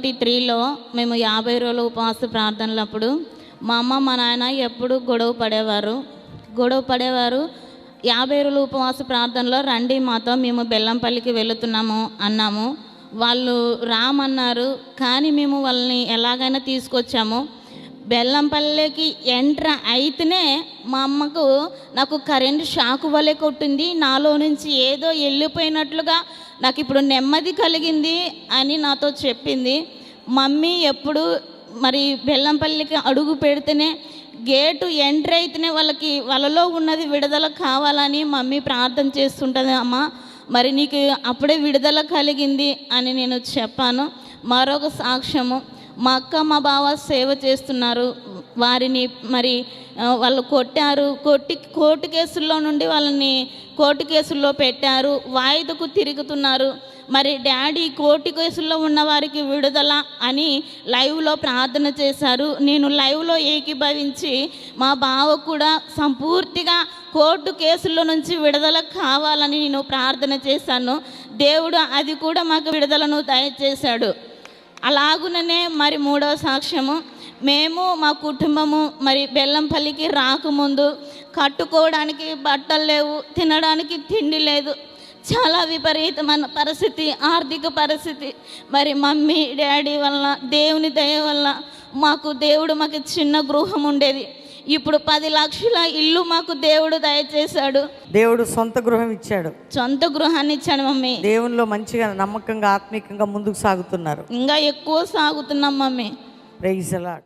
2023లో మేము 50 రోజుల ఉపవాస ప్రార్థనలప్పుడు మా అమ్మ మా నాయన ఎప్పుడు గొడవ పడేవారు. 50 రోజుల ఉపవాస ప్రార్థనలో రండి మాతో, మేము బెల్లంపల్లికి వెళుతున్నాము అన్నాము. వాళ్ళు రామన్నారు, కానీ మేము వాళ్ళని ఎలాగైనా తీసుకొచ్చాము. బెల్లంపల్లికి ఎంటర్ అయితేనే మా అమ్మకు నాకు కరెంటు షాకు వలె కొట్టింది. నాలో నుంచి ఏదో వెళ్ళిపోయినట్లుగా నాకు ఇప్పుడు నెమ్మది కలిగింది అని నాతో చెప్పింది. మమ్మీ ఎప్పుడు మరి బెల్లంపల్లికి అడుగు పెడితేనే, గేటు ఎంటర్ అయితేనే వాళ్ళలో ఉన్నది విడుదల కావాలని మమ్మీ ప్రార్థన చేస్తుంటుంది. అమ్మ మరి నీకు అప్పుడే విడుదల కలిగింది అని నేను చెప్పాను. మరొక సాక్ష్యము, మా అక్క మా బావ సేవ చేస్తున్నారు. వారిని మరి వాళ్ళు కొట్టారు, కోర్టు కేసుల్లో నుండి వాళ్ళని కోర్టు కేసుల్లో పెట్టారు, వాయిదాకు తిరుగుతున్నారు. మరి డాడీ కోర్టు కేసుల్లో ఉన్న వారికి విడుదల అని లైవ్లో ప్రార్థన చేశారు. నేను లైవ్లో ఏకీభవించి మా బావ కూడా సంపూర్తిగా కోర్టు కేసుల్లో నుంచి విడుదల కావాలని నేను ప్రార్థన చేశాను. దేవుడు అది కూడా మాకు విడుదలను దయచేశాడు. అలాగుననే మరి మూడవ సాక్ష్యము, మేము మా కుటుంబము మరి బెల్లంపల్లికి రాకముందు కట్టుకోవడానికి బట్టలు లేవు, తినడానికి తిండి లేదు, చాలా విపరీతమైన పరిస్థితి, ఆర్థిక పరిస్థితి. మరి మమ్మీ డాడీ వల్ల, దేవుని దయ వల్ల దేవుడు మాకు చిన్న గృహం ఉండేది. ఇప్పుడు 10 లక్షల ఇల్లు మాకు దేవుడు దయచేశాడు. దేవుడు సొంత గృహం ఇచ్చాడు, సొంత గృహాన్ని ఇచ్చాడు. మమ్మీ దేవునిలో మంచిగా నమ్మకంగా ఆత్మీయంగా ముందుకు సాగుతున్నారు. ఇంకా ఎక్కువ సాగుతున్నాం మమ్మీ. Praise the lord.